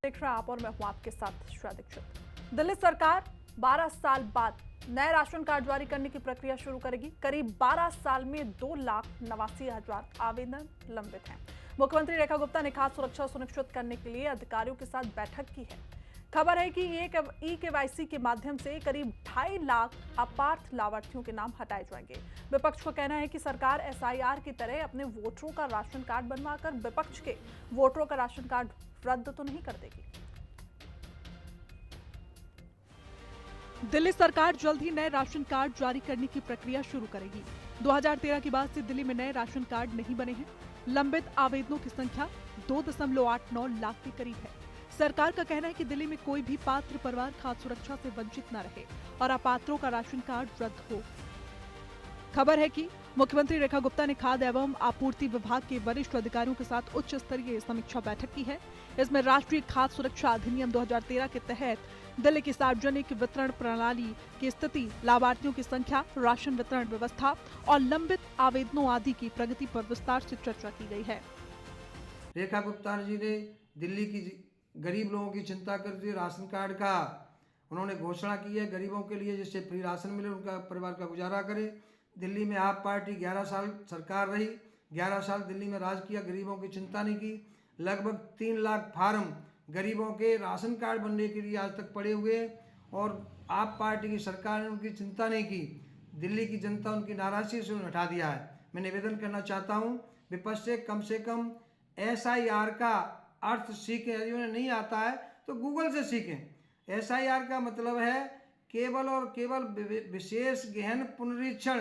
देख रहे हैं आप और मैं हूं आपके साथ श्रेया दीक्षित। दिल्ली सरकार 12 साल बाद नए राशन कार्ड जारी करने की प्रक्रिया शुरू करेगी। करीब 12 साल में 2,89,000 आवेदन लंबित हैं। मुख्यमंत्री रेखा गुप्ता ने खाद्य सुरक्षा सुनिश्चित करने के लिए अधिकारियों के साथ बैठक की है। खबर है कि ई-केवाईसी के माध्यम से करीब 2.5 लाख अपात्र लाभार्थियों के नाम हटाए जाएंगे। विपक्ष का कहना है कि सरकार एसआईआर की तरह अपने वोटरों का राशन कार्ड बनवाकर विपक्ष के वोटरों का राशन कार्ड रद्द तो नहीं कर देगी। दिल्ली सरकार जल्द ही नए राशन कार्ड जारी करने की प्रक्रिया शुरू करेगी। 2013 के बाद से दिल्ली में नए राशन कार्ड नहीं बने हैं। लंबित आवेदनों की संख्या 2.89 लाख के करीब है। सरकार का कहना है कि दिल्ली में कोई भी पात्र परिवार खाद्य सुरक्षा से वंचित न रहे और अपात्रों का राशन कार्ड रद्द हो। खबर है कि मुख्यमंत्री रेखा गुप्ता ने खाद्य एवं आपूर्ति विभाग के वरिष्ठ अधिकारियों के साथ उच्च स्तरीय समीक्षा बैठक की है। इसमें राष्ट्रीय खाद्य सुरक्षा अधिनियम 2013 के तहत दिल्ली की सार्वजनिक वितरण प्रणाली की स्थिति, लाभार्थियों की संख्या, राशन वितरण व्यवस्था और लंबित आवेदनों आदि की प्रगति पर विस्तार से चर्चा की गई है। रेखा गुप्ता जी ने दिल्ली की गरीब लोगों की चिंता करते हुए राशन कार्ड का उन्होंने घोषणा की है। गरीबों के लिए जिससे फ्री राशन मिले, उनका परिवार का गुजारा करे। दिल्ली में आप पार्टी 11 साल सरकार रही, 11 साल दिल्ली में राज किया, गरीबों की चिंता नहीं की। लगभग 3 लाख फार्म गरीबों के राशन कार्ड बनने के लिए आज तक पड़े हुए और आप पार्टी की सरकार ने उनकी चिंता नहीं की। दिल्ली की जनता उनकी नाराजगी से उन्हें हटा दिया है। मैं निवेदन करना चाहता हूँ विपक्ष से कम एसआईआर का अर्थ सीखें। यदि उन्हें नहीं आता है तो गूगल से सीखें। एसआईआर का मतलब है केवल और केवल विशेष गहन पुनरीक्षण।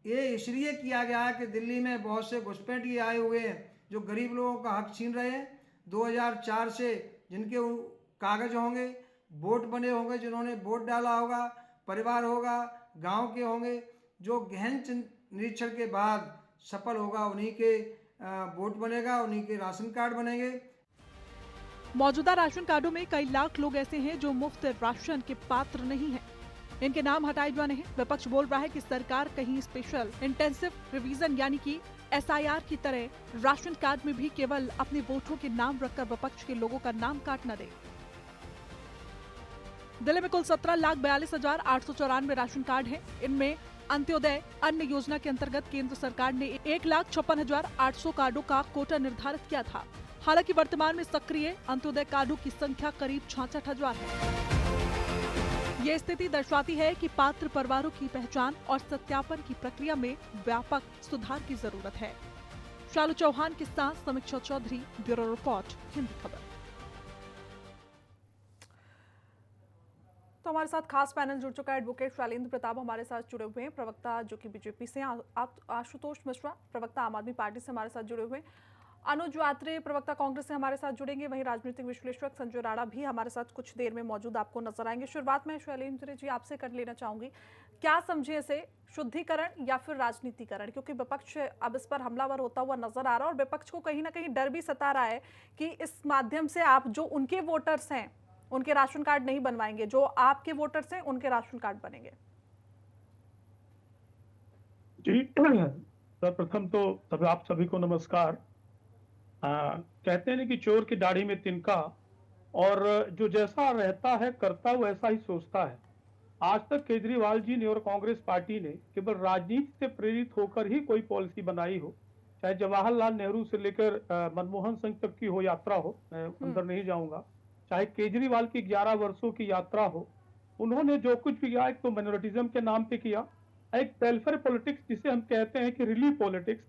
ये इसलिए किया गया है कि दिल्ली में बहुत से घुसपैठिए आए हुए हैं जो गरीब लोगों का हक छीन रहे हैं। 2004 से जिनके कागज होंगे, वोट बने होंगे, जिन्होंने वोट डाला होगा, परिवार होगा, गांव के होंगे, जो गहन निरीक्षण के बाद सफल होगा उन्हीं के वोट बनेगा, उन्हीं के राशन कार्ड बनेंगे। मौजूदा राशन कार्डों में कई लाख लोग ऐसे हैं जो मुफ्त राशन के पात्र नहीं हैं। इनके नाम हटाए जाने हैं। विपक्ष बोल रहा है कि सरकार कहीं स्पेशल इंटेंसिव रिवीजन यानी कि एसआईआर की तरह राशन कार्ड में भी केवल अपने वोटरों के नाम रखकर विपक्ष के लोगों का नाम काट न दे। दिल्ली में कुल 17,42,894 राशन कार्ड हैं। इनमें अंत्योदय अन्न योजना के अंतर्गत केंद्र सरकार ने 1,56,800 कार्डों का कोटा निर्धारित किया था। हालांकि वर्तमान में सक्रिय अंत्योदय कार्डों की संख्या करीब 66,000 है। ये स्थिति दर्शाती है कि पात्र परिवारों की पहचान और सत्यापन की प्रक्रिया में व्यापक सुधार की जरूरत है। शालू चौहान के साथ समीक्षा चौधरी, ब्यूरो रिपोर्ट, हिंदी खबर। तो हमारे साथ खास पैनल जुड़ चुका है। एडवोकेट शैलेंद्र प्रताप हमारे साथ जुड़े हुए हैं, प्रवक्ता जो कि बीजेपी से, आशुतोष मिश्रा प्रवक्ता आम आदमी पार्टी से हमारे साथ जुड़े हुए हैं, अनुज वात्रे प्रवक्ता कांग्रेस से हमारे साथ जुड़ेंगे। वहीं राजनीतिक विश्लेषक संजय राणा भी हमारे साथ कुछ देर में मौजूद आपको नजर आएंगे। शुरुआत में शैलेंद्र जी आपसे कर लेना चाहूंगी, क्या समझे इसे, शुद्धिकरण या फिर राजनीतिकरण? क्योंकि विपक्ष अब इस पर हमलावर होता हुआ नजर आ रहा है और विपक्ष को कहीं ना कहीं डर भी सता रहा है कि इस माध्यम से आप जो उनके वोटर्स हैं उनके राशन कार्ड नहीं बनवाएंगे, जो आपके वोटर्स हैं उनके राशन कार्ड बनेंगे। जी सर्वप्रथम तो आप सभी को नमस्कार। कहते हैं कि चोर की दाढ़ी में तिनका, और जो जैसा रहता है करता वैसा ही सोचता है। आज तक केजरीवाल जी ने और कांग्रेस पार्टी ने केवल राजनीति से प्रेरित होकर ही कोई पॉलिसी बनाई हो, चाहे जवाहरलाल नेहरू से लेकर मनमोहन सिंह तक की हो यात्रा हो, मैं अंदर नहीं जाऊंगा, चाहे केजरीवाल की 11 वर्षों की यात्रा हो, उन्होंने जो कुछ भी किया एक तो माइनॉरिटिज्म के नाम पे किया, एक वेलफेयर पॉलिटिक्स जिसे हम कहते हैं कि रिलीफ पॉलिटिक्स,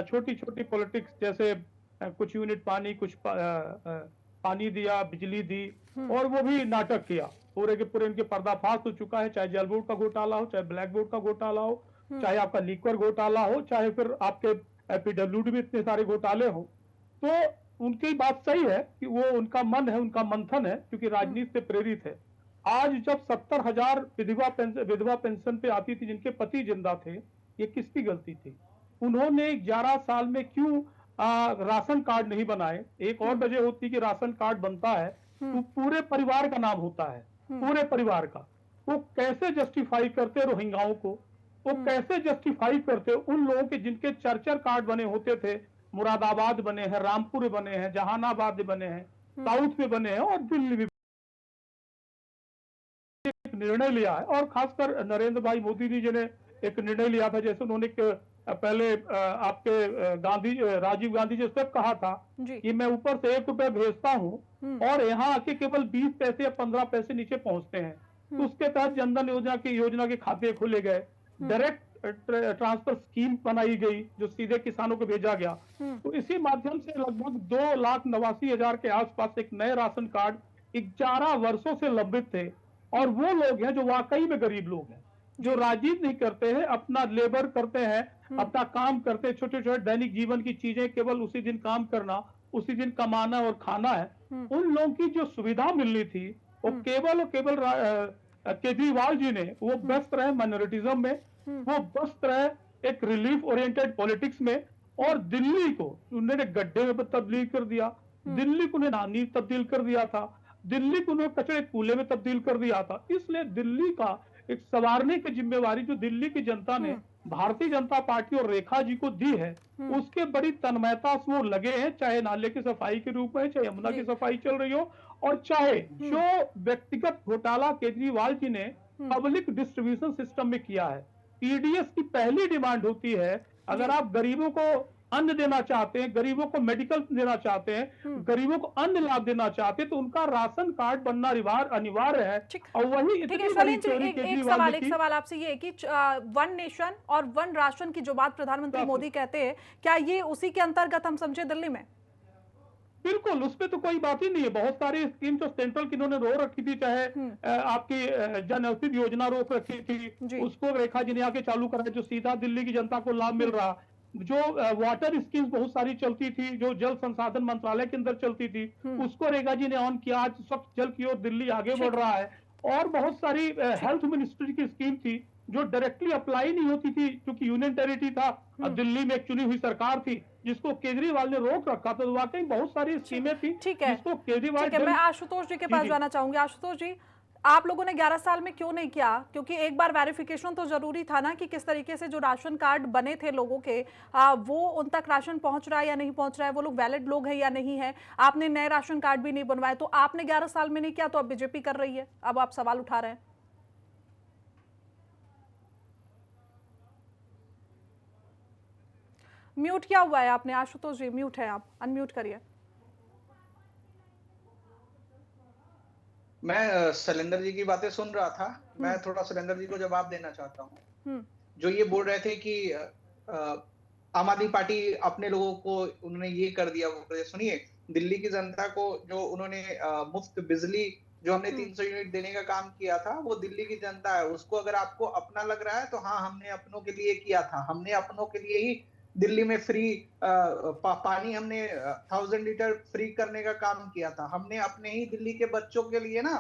छोटी छोटी पॉलिटिक्स, जैसे कुछ यूनिट पानी, कुछ पानी दिया, बिजली दी, और वो भी नाटक किया। पूरे के पूरे इनके पर्दाफाश हो चुका है, चाहे जल बोर्ड का घोटाला हो, चाहे ब्लैक बोर्ड का घोटाला हो, चाहे आपका लिक्वर घोटाला हो, चाहे फिर आपके पीडब्ल्यूडी में इतने सारे घोटाले हो। तो उनकी बात सही है कि वो उनका मन है, उनका मंथन है, क्योंकि राजनीति से प्रेरित है। आज जब 70,000 विधवा पेंशन पे आती थी जिनके पति जिंदा थे, ये किसकी गलती थी? उन्होंने 11 साल में क्यों राशन कार्ड नहीं बनाए? एक और वजह होती कि राशन कार्ड बनता है तो पूरे परिवार का नाम होता है, पूरे परिवार का। वो कैसे जस्टिफाई करते रोहिंग्याओं को? वो कैसे जस्टिफाई करते उन लोगों के जिनके 4-4 कार्ड बने होते थे? मुरादाबाद बने हैं, रामपुर बने हैं, जहानाबाद बने हैं, साउथ में बने हैं और दिल्ली में एक निर्णय लिया है। और खासकर नरेंद्र भाई मोदी जी ने एक निर्णय लिया था, जैसे उन्होंने पहले आपके राजीव गांधी जी से कहा था जी। कि मैं ऊपर से 1 रुपया भेजता हूं और यहाँ आके केवल 20 पैसे या 15 पैसे नीचे पहुंचते हैं। तो उसके तहत जनधन योजना के खाते खोले गए, डायरेक्ट ट्रांसफर स्कीम बनाई गई जो सीधे किसानों को भेजा गया। तो इसी माध्यम से लगभग 2,89,000 के आसपास एक नए राशन कार्ड 11 वर्षों से लंबित थे। और वो लोग हैं जो वाकई में गरीब लोग हैं, जो राजनीति नहीं करते हैं, अपना लेबर करते हैं, अपना काम करते हैं, छोटे छोटे दैनिक जीवन की चीजें, केवल उसी दिन काम करना, उसी दिन कमाना और खाना है। उन लोगों की जो सुविधा मिलनी थी वो केवल और केवल केजरीवाल जी ने वो व्यस्त रहे माइनॉरिटिज्म में, वो व्यस्त रहे एक रिलीफ ओरिएंटेड पॉलिटिक्स में, और दिल्ली को उन्होंने गड्ढे में तब्दील कर दिया, दिल्ली को उन्हें नानी तब्दील कर दिया था, दिल्ली को उन्होंने कचरे कूले में तब्दील कर दिया था। इसलिए दिल्ली का एक संवारने की जिम्मेवारी जो दिल्ली की जनता ने भारतीय जनता पार्टी और रेखा जी को दी है, उसके बड़ी तन्मयता से वो लगे हैं, चाहे नाले की सफाई के रूप में, चाहे यमुना की सफाई चल रही हो, और चाहे जो व्यक्तिगत घोटाला केजरीवाल जी ने पब्लिक डिस्ट्रीब्यूशन सिस्टम में किया है। पीडीएस की पहली डिमांड होती है, अगर आप गरीबों को अन्न देना चाहते हैं, गरीबों को मेडिकल देना चाहते हैं, गरीबों को अन्न लाभ देना चाहते हैं, तो उनका राशन कार्ड बनना अनिवार्य है। और वही ठीक है इतनी बड़ी शैलेंद्र जी, चोरी एक केजरीवाल ने एक की। सवाल आपसे ये है कि वन नेशन और वन राशन की जो बात प्रधानमंत्री मोदी कहते हैं, क्या ये उसी के अंतर्गत हम समझे दिल्ली में? बिल्कुल, उसमें तो कोई बात ही नहीं है। बहुत सारी स्कीम जो सेंट्रल की इन्होंने रोक रखी थी, चाहे आपकी जन औषधि योजना रोक रखी थी, उसको रेखा जी ने आके चालू करा, जो सीधा दिल्ली की जनता को लाभ मिल रहा। जो वाटर स्कीम्स बहुत सारी चलती थी, जो जल संसाधन मंत्रालय के अंदर चलती थी, उसको रेखा जी ने ऑन किया। आज स्वच्छ जल की ओर दिल्ली आगे बढ़ रहा है। और बहुत सारी हेल्थ मिनिस्ट्री की स्कीम थी जो डायरेक्टली अप्लाई नहीं होती थी, क्योंकि यूनियन टेरिटरी था, दिल्ली में एक चुनी हुई सरकार थी, जिसको केजरीवाल ने रोक रखा था। तो वाकई बहुत सारी स्कीमें थी जिसको केजरीवाल। मैं आशुतोष जी के पास जाना चाहूंगी। आशुतोष जी, आप लोगों ने 11 साल में क्यों नहीं किया? क्योंकि एक बार वेरिफिकेशन तो जरूरी था ना, कि किस तरीके से जो राशन कार्ड बने थे लोगों के, वो उन तक राशन पहुंच रहा है या नहीं पहुंच रहा है, वो लोग वैलिड लोग हैं या नहीं है। आपने नए राशन कार्ड भी नहीं बनवाए, तो आपने 11 साल में नहीं किया, तो अब बीजेपी कर रही है, अब आप सवाल उठा रहे हैं। म्यूट किया हुआ है आपने आशुतोष जी, म्यूट है, आप अनम्यूट करिए। मैं शैलेंद्र जी की बातें सुन रहा था। मैं थोड़ा शैलेंद्र जी को जवाब देना चाहता हूँ। जो ये बोल रहे थे कि आम आदमी पार्टी अपने लोगों को उन्होंने ये कर दिया, वो सुनिए, दिल्ली की जनता को जो उन्होंने मुफ्त बिजली जो हमने 300 यूनिट देने का काम किया था, वो दिल्ली की जनता है। उसको अगर आपको अपना लग रहा है तो हाँ, हमने अपनों के लिए किया था। हमने अपनों के लिए ही दिल्ली में फ्री पानी हमने 1000 लीटर फ्री करने का काम किया था। हमने अपने ही दिल्ली के बच्चों के लिए ना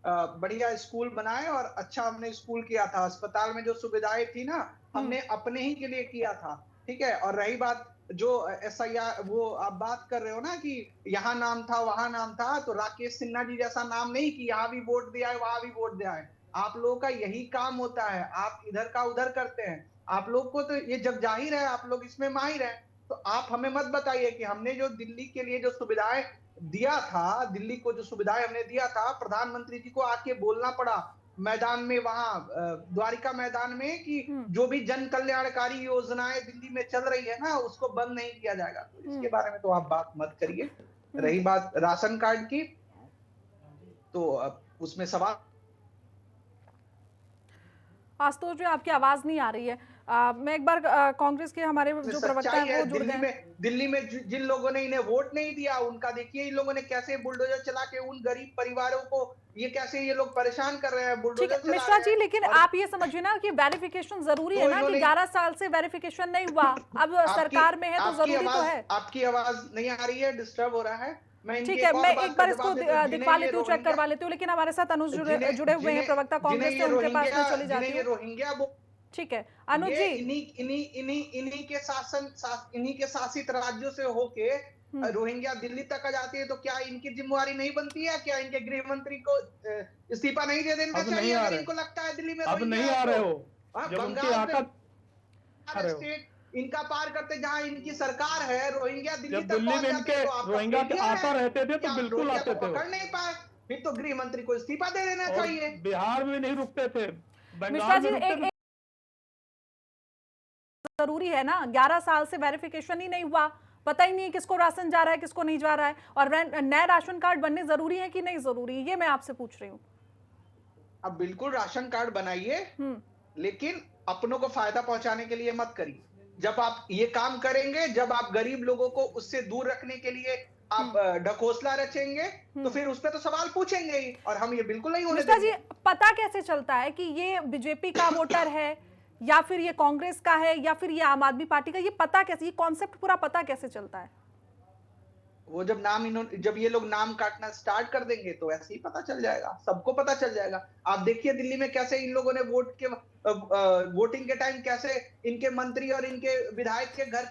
बढ़िया स्कूल बनाए और अच्छा हमने स्कूल किया था। अस्पताल में जो सुविधाएं थी ना, हमने अपने ही के लिए किया था। ठीक है। और रही बात जो SIR, वो आप बात कर रहे हो ना कि यहाँ नाम था वहां नाम था, तो राकेश सिन्हा जी जैसा नाम नहीं कि यहाँ भी वोट दिया है वहां भी वोट दिया है। आप लोगों का यही काम होता है, आप इधर का उधर करते हैं। आप लोग को तो ये जग जाहिर है, आप लोग इसमें माहिर हैं। तो आप हमें मत बताइए कि हमने जो दिल्ली के लिए जो सुविधाएं दिया था, दिल्ली को जो सुविधाएं हमने दिया था, प्रधानमंत्री जी को आके बोलना पड़ा मैदान में, वहां द्वारिका मैदान में, कि जो भी जन कल्याणकारी योजनाएं दिल्ली में चल रही है ना, उसको बंद नहीं किया जाएगा। तो इसके बारे में तो आप बात मत करिए। रही बात राशन कार्ड की, तो उसमें सवाल। आशुतोष जी, आपकी आवाज नहीं आ रही है। मैं एक बार कांग्रेस के हमारे जो प्रवक्ता हैं वो जुड़ गए। दिल्ली में जिन लोगों ने इन्हें वोट नहीं दिया, उनका देखिए इन लोगों ने कैसे बुलडोजर चला के उन गरीब परिवारों को ये कैसे ये लोग परेशान कर रहे हैं, बुलडोजर चला मिश्रा जी, लेकिन आप ये समझिए ना कि वेरिफिकेशन जरूरी है ना, कि 11 साल से वेरिफिकेशन नहीं हुआ, अब सरकार में है तो जरूरी तो है। आपकी आवाज नहीं आ रही है, डिस्टर्ब हो रहा है। ठीक है, मैं एक बार इसको दिखवा लेती हूँ, चेक करवा लेती हूँ, लेकिन हमारे साथ अनुज जुड़े हुए हैं प्रवक्ता कांग्रेस से, उनके पास में चली जाती हूँ। रोहिंग्या, ठीक है अनुज जी, इन्हीं के शासित राज्यों से होके रोहिंग्या दिल्ली तक आ जाती है, तो क्या इनकी जिम्मेवारी नहीं बनती है? क्या इनके गृह मंत्री को इस्तीफा नहीं दे देना चाहिए अगर इनको लगता है दिल्ली में अब नहीं आ रहे हो? बंगाल स्टेट इनका पार करते जहां इनकी सरकार है, रोहिंग्या दिल्ली जब तक दिल्ली पहुंच में जाते हैं, इनके तो आपका रोहिंग्या के फेलियर आका है रहते थे कि तो आप बिल्कुल रोहिंग्या आते को थे वो, पकड़ नहीं पाए। फिर तो गृह मंत्री को इस्तीफा दे देना और चाहिए। बिहार में नहीं रुकते थे, मिश्रा बंगाल जी में रुकते थे। जरूरी है ना, 11 साल से वेरिफिकेशन ही नहीं हुआ, पता ही नहीं है किसको राशन जा रहा है किसको नहीं जा रहा है, और नए राशन कार्ड बनने जरूरी है कि नहीं जरूरी, ये मैं आपसे पूछ रही हूँ। अब बिल्कुल राशन कार्ड बनाइए, लेकिन अपनों को फायदा पहुंचाने के लिए मत करिए। जब आप ये काम करेंगे, जब आप गरीब लोगों को उससे दूर रखने के लिए आप ढकोसला रचेंगे, तो फिर उस पर तो सवाल पूछेंगे ही, और हम ये बिल्कुल नहीं होने मिश्रा जी, देंगे। पता कैसे चलता है कि ये बीजेपी का वोटर है या फिर ये कांग्रेस का है या फिर ये आम आदमी पार्टी का, ये पता कैसे, ये कॉन्सेप्ट पूरा पता कैसे चलता है? वो जब ये लोग नाम काटना स्टार्ट कर देंगे तो ऐसे ही पता चल जाएगा, सबको पता चल जाएगा। आप देखिए दिल्ली में कैसे इन लोगों ने वोटिंग के टाइम कैसे इनके मंत्री और इनके विधायक के घर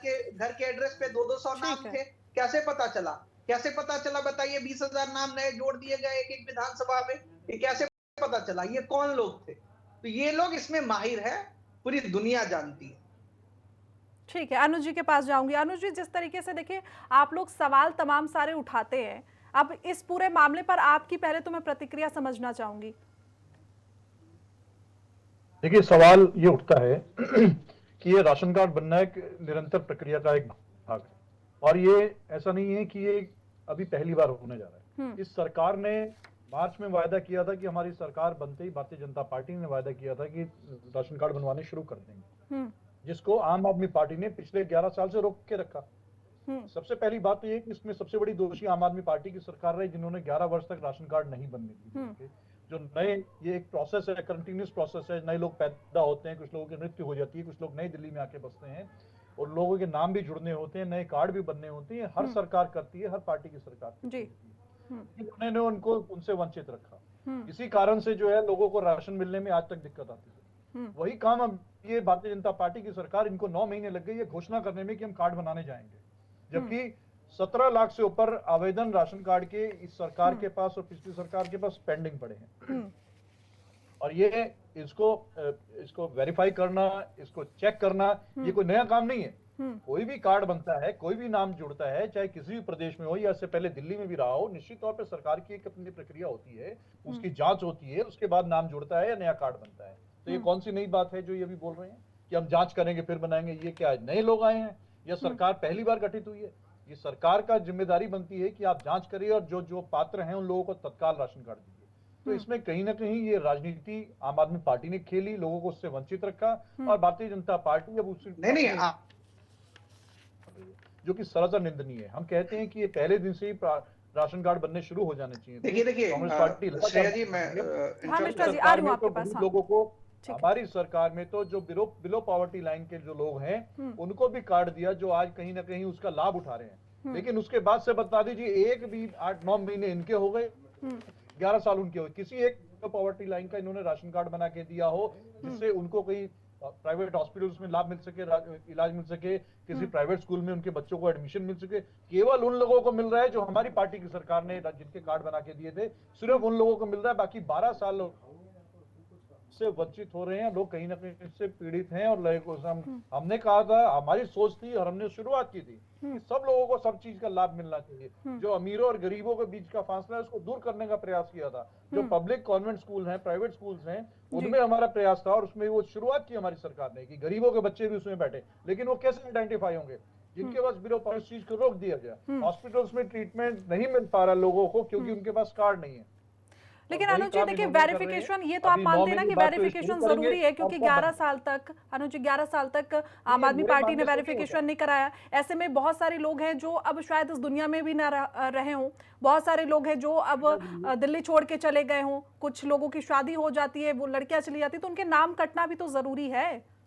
के एड्रेस पे 200 नाम थे, कैसे पता चला? कैसे पता चला बताइए? 20,000 नाम नए जोड़ दिए गए एक विधानसभा में, ये कैसे पता चला? ये कौन लोग थे? तो ये लोग इसमें माहिर है, पूरी दुनिया जानती है। ठीक है, अनुज जी के पास जाऊंगी। अनुज जी, जिस तरीके से देखिए आप लोग सवाल तमाम सारे उठाते हैं, अब इस पूरे मामले पर आपकी पहले तो मैं प्रतिक्रिया समझना चाहूंगी। देखिए, सवाल ये उठता है कि ये राशन कार्ड बनना एक निरंतर प्रक्रिया का एक भाग है, और ये ऐसा नहीं है कि ये अभी पहली बार होने जा रहा है। इस सरकार ने मार्च में वायदा किया था कि हमारी सरकार बनते ही भारतीय जनता पार्टी ने वायदा किया था कि राशन कार्ड बनवाने शुरू कर देंगे, जिसको आम आदमी पार्टी ने पिछले 11 साल से रोक के रखा। सबसे पहली बात तो ये कि इसमें सबसे बड़ी दोषी आम आदमी पार्टी की सरकार रही, जिन्होंने 11 वर्ष तक राशन कार्ड नहीं बनने दिए। जो नए, ये एक प्रोसेस है, कंटिन्यूस प्रोसेस है, नए लोग पैदा होते हैं, कुछ लोगों की मृत्यु हो जाती है, कुछ लोग नई दिल्ली में आके बसते हैं, और लोगों के नाम भी जुड़ने होते हैं, नए कार्ड भी बनने होते हैं। हर सरकार करती है, हर पार्टी की सरकार करती है। उन्होंने उनको उनसे वंचित रखा। इसी कारण से जो है लोगों को राशन मिलने में आज तक दिक्कत आती है। वही काम अब ये भारतीय जनता पार्टी की सरकार, इनको 9 महीने लग गए ये घोषणा करने में कि हम कार्ड बनाने जाएंगे, जबकि 17 लाख से ऊपर आवेदन राशन कार्ड के इस सरकार के पास और पिछली सरकार के पास पेंडिंग पड़े हैं। और ये इसको वेरीफाई करना, इसको चेक करना, ये कोई नया काम नहीं है। कोई भी कार्ड बनता है, कोई भी नाम जुड़ता है, चाहे किसी भी प्रदेश में हो या इससे पहले दिल्ली में भी रहा हो, निश्चित तौर पर सरकार की एक अपनी प्रक्रिया होती है, उसकी जांच होती है, उसके बाद नाम जुड़ता है या नया कार्ड बनता है। तो ये कौन सी नई बात है जो ये भी बोल रहे हैं कि हम जांच करेंगे फिर बनाएंगे? ये क्या नए लोग आए हैं या सरकार पहली बार गठित हुई है? ये सरकार का जिम्मेदारी बनती है कि आप जांच करिए और जो जो पात्र हैं उन लोगों को तत्काल राशन कार्ड दीजिए। तो इसमें कहीं ना कहीं ये राजनीति आम आदमी पार्टी ने खेली, लोगों को उससे वंचित रखा, और भारतीय जनता पार्टी अब उससे जो कि सरासर निंदनीय है। हम कहते हैं कि ये पहले दिन से ही राशन कार्ड बनने शुरू हो जाने चाहिए। देखिए कांग्रेस पार्टी लोगों को, हमारी सरकार में तो जो बिलो पॉवर्टी लाइन के जो लोग हैं उनको भी कार्ड दिया, जो आज कहीं ना कहीं उसका लाभ उठा रहे हैं। लेकिन उसके बाद से बता दीजिए, एक भी 8-9 महीने इनके हो गए, 11 साल उनके हो, किसी एक पॉवर्टी लाइन का इन्होंने राशन कार्ड बना के दिया हो जिससे उनको कहीं प्राइवेट हॉस्पिटल्स में लाभ मिल सके, इलाज मिल सके, किसी प्राइवेट स्कूल में उनके बच्चों को एडमिशन मिल सके? केवल उन लोगों को मिल रहा है जो हमारी पार्टी की सरकार ने जिनके कार्ड बना के दिए थे, सिर्फ उन लोगों को मिल रहा है। बाकी 12 साल से वंचित हो रहे हैं लोग, कहीं ना कहीं इससे पीड़ित हैं। और हमने कहा था, हमारी सोच थी और हमने शुरुआत की थी कि सब लोगों को सब चीज का लाभ मिलना चाहिए। जो अमीरों और गरीबों के बीच का फासला है उसको दूर करने का प्रयास किया था। जो पब्लिक कॉन्वेंट स्कूल हैं, प्राइवेट स्कूल्स हैं, उनमें हमारा प्रयास था, और उसमें वो शुरुआत की हमारी सरकार ने कि गरीबों के बच्चे भी उसमें बैठे। लेकिन वो कैसे आइडेंटिफाई होंगे? जिनके पास बिलो पर इस चीज को रोक दिया गया। हॉस्पिटल्स में ट्रीटमेंट नहीं मिल पा रहा लोगों को क्योंकि उनके पास कार्ड नहीं है। लेकिन अनुज जी देखिए, वेरिफिकेशन, ये तो आप मानते हैं ना कि वेरिफिकेशन जरूरी है, क्योंकि 11 साल तक, अनुज जी 11 साल तक आम आदमी पार्टी ने वेरिफिकेशन नहीं कराया। ऐसे में बहुत सारे लोग हैं जो अब शायद इस दुनिया में भी ना रहे हों, बहुत सारे लोग हैं जो अब दिल्ली छोड़ के चले गए हों, कुछ लोगों की शादी हो जाती है, वो लड़कियां चली जाती है, तो उनके नाम कटना भी तो जरूरी है।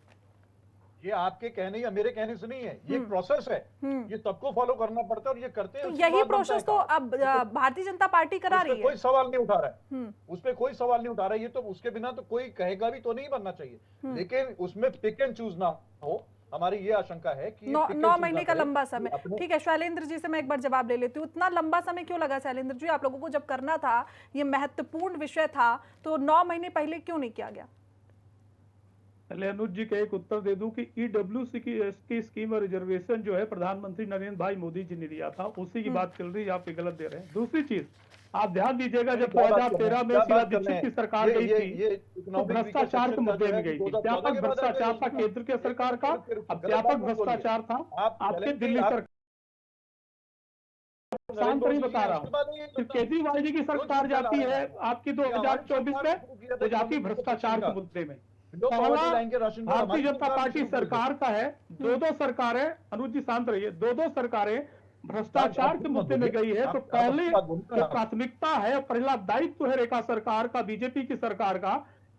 ये आपके कहने या मेरे कहने से नहीं है, ये एक प्रोसेस है, ये सबको फॉलो करना पड़ता है और ये करते हैं। तो यही प्रोसेस तो अब भारतीय जनता पार्टी करा रही है। कोई सवाल नहीं उठा रहा है, उस पर कोई सवाल नहीं उठा रहा है। ये तो उसके बिना तो कोई कहेगा भी तो नहीं बनना चाहिए, लेकिन उसमें पिक एंड चूज ना हो। हमारी ये आशंका है कि 9 महीने का लंबा समय। ठीक है, शैलेंद्र जी से मैं एक बार जवाब ले लेती हूँ। इतना लंबा समय क्यों लगा शैलेंद्र जी? आप लोगों को जब करना था, ये महत्वपूर्ण विषय था, तो 9 महीने पहले क्यों नहीं किया गया? पहले अनुज जी का एक उत्तर दे दूं कि ईडब्ल्यूसी की स्कीम और रिजर्वेशन जो है प्रधानमंत्री नरेंद्र भाई मोदी जी ने लिया था, उसी की बात चल रही है, आप ये गलत दे रहे हैं। दूसरी चीज आप ध्यान दीजिएगा, जब 2013 में शीला दीक्षित की सरकार गई थी तो भ्रष्टाचार के मुद्दे में गई थी। व्यापक भ्रष्टाचार था केंद्र के सरकार का, अब व्यापक भ्रष्टाचार था आपके दिल्ली सरकार। शांत नहीं बता रहा हूँ, फिर केजरीवाल जी की सरकार जाती है आपकी 2024 में, वो जाती भ्रष्टाचार के मुद्दे में। पहला भारतीय जनता पार्टी सरकार का है, दो सरकारें, अनुज जी शांत रहिए, दो सरकारें भ्रष्टाचार के मुद्दे में गई है, तो पहले जो प्राथमिकता है, पहला दायित्व है रेखा सरकार का, बीजेपी की सरकार का,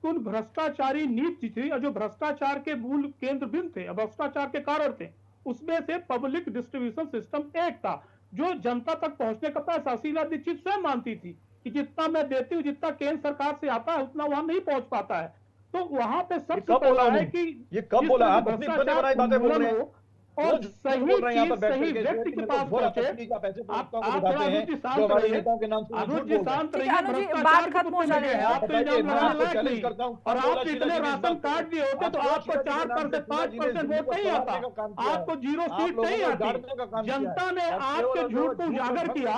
उन भ्रष्टाचारी नीति थी जो भ्रष्टाचार के मूल केंद्र बिंदु थे, भ्रष्टाचार के कारण थे, उसमें से पब्लिक डिस्ट्रीब्यूशन सिस्टम एक था जो जनता तक पहुंचने का पैसा शीला दीक्षित स्वयं मानती थी कि जितना मैं देती हूँ, जितना केंद्र सरकार से आता है उतना वहां नहीं पहुंच पाता है। तो वहां पे सबसे पहला है कि ये कब बोला? आप अपनी बने बनाई बातें बोल रहे हैं और सही चीज सही व्यक्ति के पास पहुंचे। आप अनुज जी शांत रहिए, अनुज जी शांत रहिए, बात खत्म हो जाएगी। आप तो इल्जाम लगाने लायक नहीं, और आप इतने राशन कार्ड दिए होते तो आपको 4% 5% वोट नहीं आता, आपको 0 सीट नहीं आती। जनता ने आपके झूठ को उजागर किया,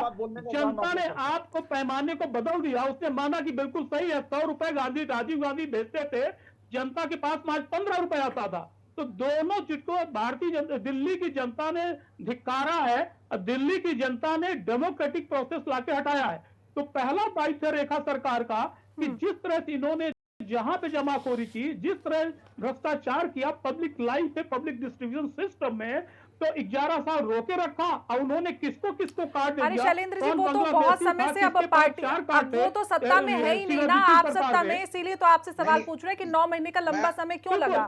जनता ने आपको पैमाने को बदल दिया, उसने माना कि बिल्कुल सही है, 100 रुपए राजीव गांधी भेजते थे, जनता के पास आज 15 रुपए आता था। तो दोनों चीज को दिल्ली की जनता ने धिक्कारा है, दिल्ली की जनता ने डेमोक्रेटिक प्रोसेस लाके हटाया है। तो पहला दायित्व रेखा सरकार का कि जिस तरह से इन्होंने जहां पे जमाखोरी की, जिस तरह भ्रष्टाचार किया पब्लिक लाइफ पे, पब्लिक डिस्ट्रीब्यूशन सिस्टम में, तो 11 साल रोके रखा और उन्होंने किसको किसको काट दिया। अरे शैलेंद्र जी, वो तो बहुत समय से अब पार्टी, अब वो तो सत्ता में है ही नहीं ना, आप सत्ता में, इसीलिए तो आपसे सवाल पूछ रहे हैं कि 9 महीने का लंबा समय क्यों लगा।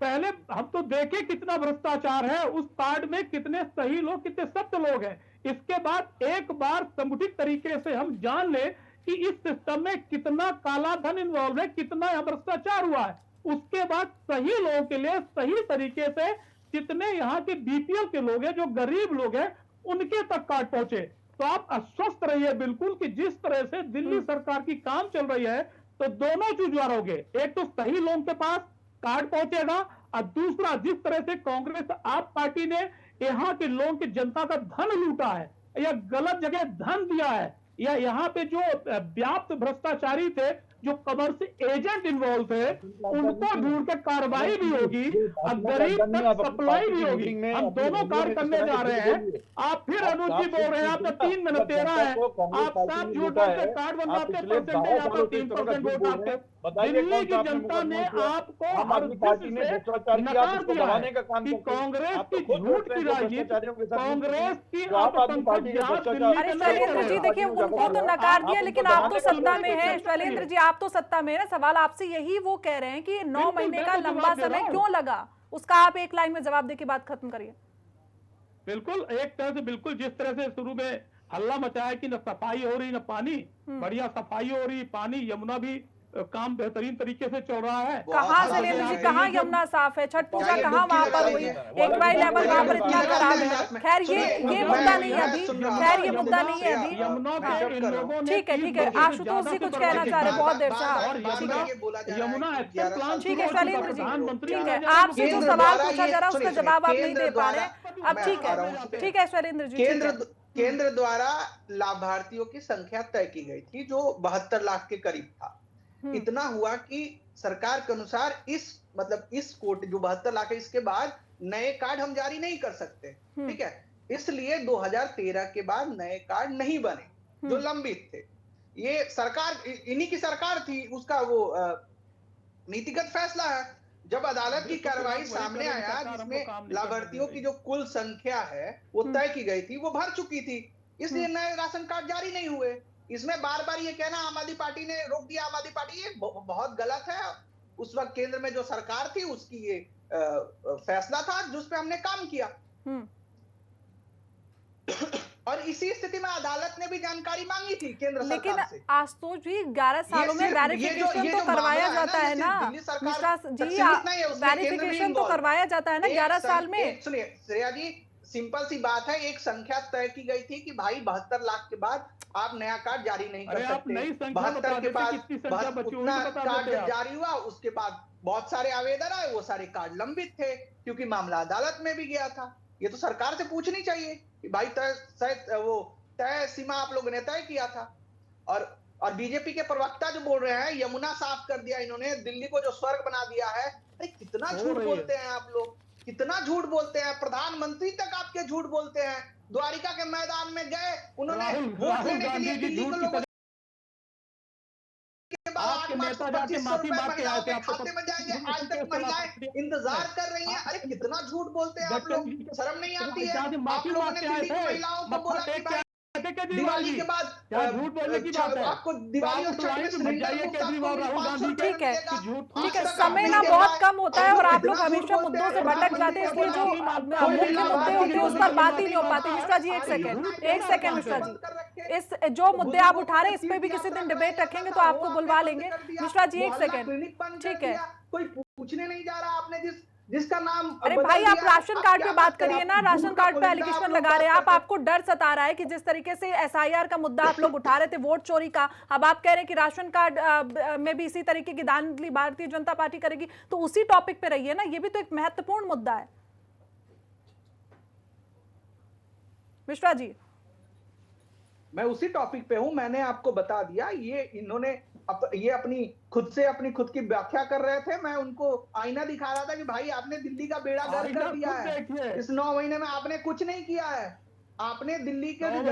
पहले हम तो देखे कितना भ्रष्टाचार है, उस कार्ड में कितने सही लोग, कितने सत्य लोग हैं। इसके बाद एक बार संगठित तरीके से हम जान ले कि इस सिस्टम में कितना काला धन इन्वॉल्व है, कितना यहाँ भ्रष्टाचार हुआ है। उसके बाद सही लोगों के लिए सही तरीके से जितने यहाँ के बीपीएल के लोग हैं, जो गरीब लोग हैं, उनके तक कार्ड पहुंचे। तो आप आश्वस्त रहिए बिल्कुल कि जिस तरह से दिल्ली सरकार की काम चल रही है, तो दोनों चीज होंगे, एक तो सही लोगों के पास कार्ड पहुंचेगा, और दूसरा जिस तरह से कांग्रेस आप पार्टी ने यहाँ के लोगों की जनता का धन लूटा है या गलत जगह धन दिया है, या यहाँ पे जो व्याप्त भ्रष्टाचारी थे, जो कमर्शियल एजेंट इन्वॉल्व थे, उनको ढूंढ के कार्रवाई भी होगी और गरीब तक सप्लाई भी होगी। हम दोनों कार्य करने जा रहे हैं। आप फिर अनुज जी बोल रहे हैं, आपने 3 मिनट 13 है, आप साफ झूठ बोलते, कार्ड बनवाते, परसेंटेज आता 3% वोट आपके। दिल्ली की जनता ने आपको हर दृष्टि से नकार दिया है कि कांग्रेस की झूठ की राजनीति, कांग्रेस की अरे शैलेंद्र जी देखिए, उनको तो नकार दिया, लेकिन आप तो सत्ता में है। शैलेंद्र जी आप तो सत्ता में है, सवाल आपसे यही वो कह रहे हैं कि 9 महीने का लंबा समय क्यों लगा, उसका आप एक लाइन में जवाब देके बात खत्म करिए। बिल्कुल एक तरह से, बिल्कुल जिस तरह से शुरू में हल्ला मचाया कि न सफाई हो रही न पानी, बढ़िया सफाई हो रही, पानी, यमुना भी काम बेहतरीन तरीके से चल रहा है। कहाँ शैलेंद्र जी, कहाँ यमुना साफ है, छठ पूजा कहाँ वहां पर हुई, एक बाई लेवल वहां पर इतना खराब है। खैर ये मुद्दा नहीं है अभी, खैर ये मुद्दा नहीं है अभी। ठीक है, आशुतोष जी कुछ कहना चाह रहे बहुत देर से। यमुना एक्शन प्लान, ठीक है शैलेंद्र जी, ठीक है, आपसे जो सवाल पूछा जा रहा है उसका जवाब आप नहीं दे पा रहे, अब ठीक है शैलेंद्र जी। केंद्र द्वारा लाभार्थियों की संख्या तय की गई थी जो 72 लाख के करीब था। इतना हुआ कि सरकार के अनुसार इस कोट जो 72 लाख है, इसके बाद नए कार्ड हम जारी नहीं कर सकते, ठीक है, इसलिए 2013 के बाद नए कार्ड नहीं बने जो लंबित थे। ये सरकार, इन्हीं की सरकार थी, उसका वो नीतिगत फैसला है। जब अदालत की कार्रवाई सामने आया जिसमें लाभार्थियों की जो कुल संख्या है वो तय की गई थी, वो भर चुकी थी, इसलिए नए राशन कार्ड जारी नहीं हुए। इसमें बार बार ये कहना आम आदमी पार्टी ने रोक दिया, आम आदमी पार्टी, ये बहुत गलत है। उस वक्त केंद्र में जो सरकार थी उसकी ये फैसला था जिस पे हमने काम किया। और इसी स्थिति में अदालत ने भी जानकारी मांगी थी केंद्र सरकार से। लेकिन आशुतोष जी 11 सालों में वेरिफिकेशन तो करवाया जाता है ना मिश्रा जी, वेरिफिकेशन तो करवाया जाता है ना 11 साल में। सुनिए श्रेया जी, सिंपल सी बात है, एक संख्या तय की गई थी कि भाई 72 लाख के बाद आप नया कार्ड जारी नहीं कर सकते। 72 के बाद उतना कार्ड जब जारी हुआ, उसके बाद बहुत सारे आवेदन आए, वो सारे कार्ड लंबित थे क्योंकि मामला अदालत में भी गया था। ये तो सरकार से पूछनी चाहिए कि भाई तय सीमा आप लोगों ने तय किया था। और बीजेपी के प्रवक्ता जो बोल रहे हैं, यमुना साफ कर दिया इन्होंने, दिल्ली को जो स्वर्ग बना दिया है। अरे कितना झूठ बोलते हैं आप लोग, कितना झूठ बोलते हैं। प्रधानमंत्री तक आपके झूठ बोलते हैं। द्वारिका के मैदान में गए, उन्होंने वोट लेने के लिए दिल्ली के लोगों के बाद आपके नेता जाके माफी मांग के आए थे, आपको खाते में जाएंगे। आज तक महिलाएं इंतजार कर रही हैं। अरे कितना झूठ बोलते हैं आप लोग, शर्म नहीं आती है। आप लोगों ने दिल्ली की महिलाओं को बोला कि भाई दिवाली के बाद क्या झूठ बोलने की बात है? आपको दिवाली और छठ में सिलेंडर केजरीवाल राहुल गांधी ठीक है, ठीक है, समय ना बहुत कम होता है और आप लोग हमेशा मुद्दों से भटक जाते हैं, इसलिए जो मुख्य मुद्दे होते हैं उस पर बात ही नहीं हो पाती। मिश्रा जी एक सेकंड मिश्रा जी, इस जो मुद्दे आप उठा रहे हैं इस पे भी किसी दिन डिबेट रखेंगे तो आपको बुलवा लेंगे। मिश्रा जी एक सेकंड, ठीक है। कोई पूछने नहीं जा रहा, आपने जिसका नाम, अरे भाई आप राशन कार्ड पे बात करिए ना, राशन कार्ड पे एलिगेशन लगा रहे हैं आप। आपको डर सता रहा है कि जिस तरीके से एसआईआर का मुद्दा आप लोग उठा रहे थे, वोट चोरी का, अब आप कह रहे हैं कि राशन कार्ड में भी इसी तरीके की धांधली भारतीय जनता पार्टी करेगी, तो उसी टॉपिक पे रहिए ना, ये भी तो एक महत्वपूर्ण मुद्दा है। मिश्रा जी मैं उसी टॉपिक पे हूं, मैंने आपको बता दिया। ये इन्होंने ये अपनी खुद की व्याख्या कर रहे थे। मैं उनको आईना दिखा रहा था कि भाई आपने दिल्ली का बेड़ा गर्क कर दिया है। इस 9 महीने में आपने कुछ नहीं किया है। आपने दिल्ली के जो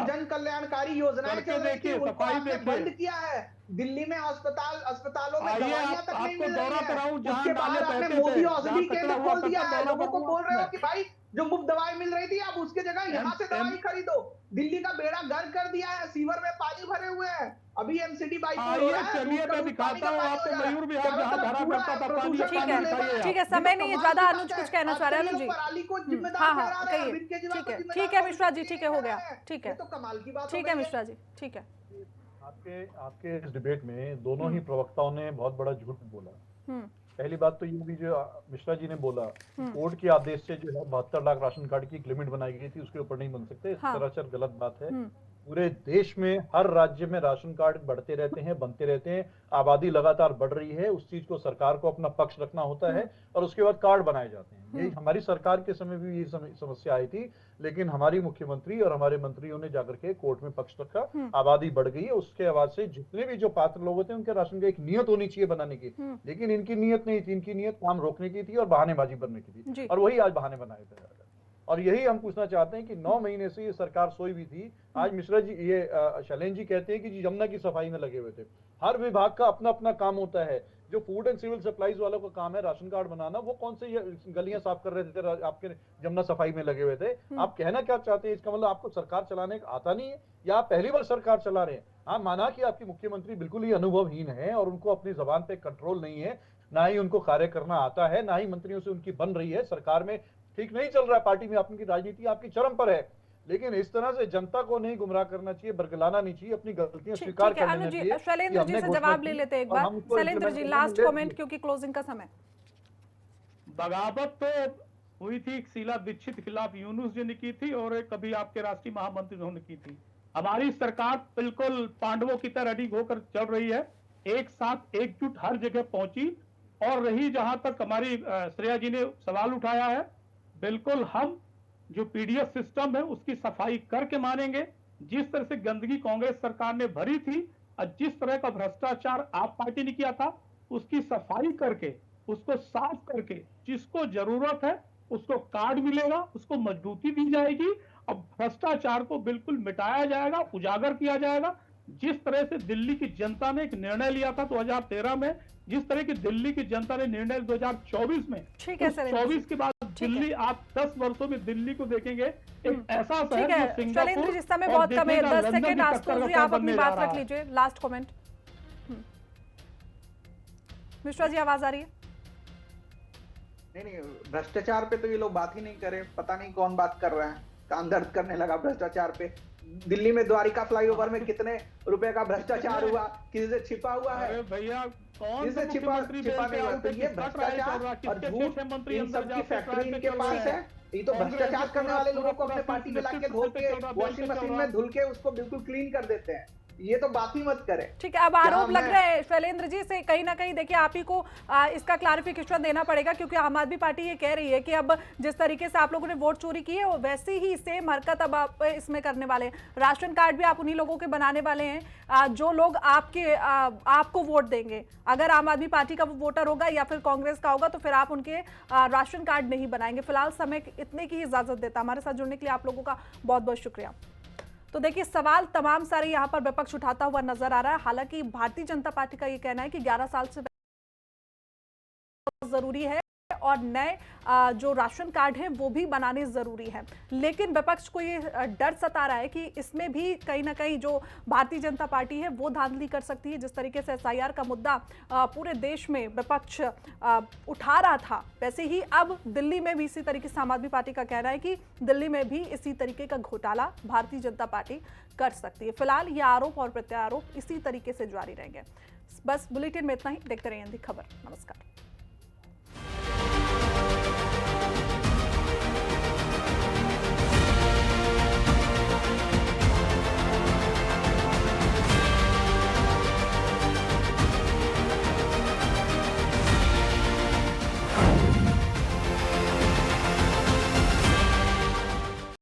जन कल्याणकारी योजनाएं चल रही थी उनको आपने बंद किया है। दिल्ली में अस्पतालों में दवाइयां तक नहीं मिल रही है। उसके बाद आपने मोदी औषधि केंद्र खोल दिया है। लोगों को बोल रहे हो कि भाई जो मुफ्त दवाई मिल रही थी आप उसके जगह यहाँ से दवाई खरीदो। दिल्ली का बेड़ा गर्क कर दिया है, सीवर में पानी भरे हुए हैं। अभी एमसीडी बाईपास हो रहा है। चलिए मैं दिखाता हूं आपको मयूर विहार जहां भरा करता था पानी। ठीक है, समय नहीं है ज्यादा। अनुज कुछ कहना चाह रहे हैं अनुज जी? हाँ कहिए। ठीक है मिश्रा जी, ठीक है, हो गया, ठीक है, तो कमाल की बात ठीक है मिश्रा जी, ठीक है। आपके इस डिबेट में दोनों ही प्रवक्ताओं ने बहुत बड़ा झूठ बोला। पहली बात तो ये भी जो मिश्रा जी ने बोला, कोर्ट के आदेश से जो है 72 लाख राशन कार्ड की एक लिमिट बनाई गई थी, उसके ऊपर नहीं बन सकते। सरासर गलत बात है। पूरे देश में हर राज्य में राशन कार्ड बढ़ते रहते हैं, बनते रहते हैं, आबादी लगातार बढ़ रही है। उस चीज को सरकार को अपना पक्ष रखना होता है और उसके बाद कार्ड बनाए जाते हैं। ये हमारी सरकार के समय भी ये समस्या आई थी, लेकिन हमारी मुख्यमंत्री और हमारे मंत्रियों ने जाकर के कोर्ट में पक्ष रखा, आबादी बढ़ गई है। उसके बाद से जितने भी जो पात्र लोग होते हैं उनके राशन की एक नियत होनी चाहिए बनाने की, लेकिन इनकी नियत नहीं थी। इनकी नियत काम रोकने की थी और बहानेबाजी करने की थी, और वही आज बहाने बनाए थे। और यही हम पूछना चाहते हैं कि 9 महीने से ये सरकार सोई भी थी। आज मिश्रा जी, ये शैलेंद्र जी कहते हैं कि जी यमुना की सफाई में लगे हुए थे। हर विभाग का अपना अपना काम होता है। जो फूड एंड सिविल सप्लाईज वालों का काम है राशन कार्ड बनाना, वो कौन से गलियां साफ कर रहे थे आपके यमुना सफाई में लगे हुए थे? आप कहना क्या चाहते हैं? इसका मतलब आपको सरकार चलाने का आता नहीं है या आप पहली बार सरकार चला रहे हैं? हाँ, माना कि आपकी मुख्यमंत्री बिल्कुल ही अनुभवहीन है और उनको अपनी जबान पे कंट्रोल नहीं है, ना ही उनको कार्य करना आता है, ना ही मंत्रियों से उनकी बन रही है। सरकार में ठीक नहीं चल रहा है, पार्टी में आपकी राजनीति आपकी चरम पर है, लेकिन इस तरह से जनता को नहीं गुमराह करना चाहिए, बरगलाना नहीं चाहिए, अपनी गलतियां स्वीकार कर लेनी चाहिए। शैलेंद्र जी से जवाब ले लेते हैं एक बार। शैलेंद्र जी लास्ट कमेंट, क्योंकि क्लोजिंग का समय। बगावत तो हुई थी, शीला दीक्षित खिलाफ यूनुस जी ने की थी और कभी आपके राष्ट्रीय महामंत्री ने की थी। हमारी सरकार बिल्कुल पांडवों की तरह रेडी होकर चल रही है, एक साथ एकजुट हर जगह पहुंची। और रही जहां तक हमारी श्रेया जी ने सवाल उठाया है, बिल्कुल हम जो पीडीएस सिस्टम है उसकी सफाई करके मानेंगे। जिस तरह से गंदगी कांग्रेस सरकार ने भरी थी और जिस तरह का भ्रष्टाचार आप पार्टी ने किया था, उसकी सफाई करके, उसको साफ करके, जिसको जरूरत है उसको कार्ड मिलेगा, उसको मजबूती दी जाएगी और भ्रष्टाचार को बिल्कुल मिटाया जाएगा, उजागर किया जाएगा। जिस तरह से दिल्ली की जनता ने एक निर्णय लिया था 2013 में, जिस तरह की दिल्ली की जनता ने निर्णय 2024 में, ठीक है सर, 24 के बाद दिल्ली, आप 10 वर्षों में दिल्ली को देखेंगे एक ऐसा शहर जो सिंगापुर। शैलेंद्र जी समय बहुत कम है, 10 सेकंड आशुतोष जी आप अपनी बात रख लीजिए, लास्ट कमेंट। मिश्रा जी आवाज आ रही है? नहीं, भ्रष्टाचार पे तो ये लोग बात ही नहीं करे, पता नहीं कौन बात कर रहा है। कान दर्द करने लगा भ्रष्टाचार पे। दिल्ली में द्वारिका फ्लाईओवर में कितने रुपए का भ्रष्टाचार हुआ, किसी से छिपा हुआ है? अरे भैया जिसे छिपा नहीं होता, ये भ्रष्टाचार और झूठ इन सबकी फैक्ट्री इनके पास है। ये तो भ्रष्टाचार करने वाले लोगों को अपने पार्टी में लाके धो के वॉशिंग मशीन में धुल के उसको बिल्कुल क्लीन कर देते हैं। ये तो बात ही मत करें। ठीक है, अब आरोप लग रहे हैं शैलेंद्र जी से, कहीं ना कहीं देखिए आप ही को इसका क्लैरिफिकेशन देना पड़ेगा, क्योंकि आम आदमी पार्टी ये कह रही है कि अब जिस तरीके से आप लोगों ने वोट चोरी की है वो वैसी ही सेम हरकत अब आप इसमें करने वाले हैं। राशन कार्ड भी आप उन्हीं लोगों के बनाने वाले हैं जो लोग आपको वोट देंगे। अगर आम आदमी पार्टी का वोटर होगा या फिर कांग्रेस का होगा तो फिर आप उनके राशन कार्ड नहीं बनाएंगे। फिलहाल समय इतने की इजाजत देता। हमारे साथ जुड़ने के लिए आप लोगों का बहुत बहुत शुक्रिया। तो देखिए सवाल तमाम सारे यहाँ पर विपक्ष उठाता हुआ नजर आ रहा है। हालांकि भारतीय जनता पार्टी का ये कहना है कि 11 साल से जरूरी है और नए जो राशन कार्ड है वो भी बनाने जरूरी है, लेकिन विपक्ष को ये डर सता रहा है कि इसमें भी कहीं ना कहीं जो भारतीय जनता पार्टी है वो धांधली कर सकती है। जिस तरीके से SIR का मुद्दा पूरे देश में विपक्ष उठा रहा था, वैसे ही अब दिल्ली में भी इसी तरीके से आम आदमी पार्टी का कहना है कि दिल्ली में भी इसी तरीके का घोटाला भारतीय जनता पार्टी कर सकती है। फिलहाल ये आरोप और प्रत्यारोप इसी तरीके से जारी रहेंगे। बस बुलेटिन में इतना ही। देखते रहिए हिंदी खबर। नमस्कार।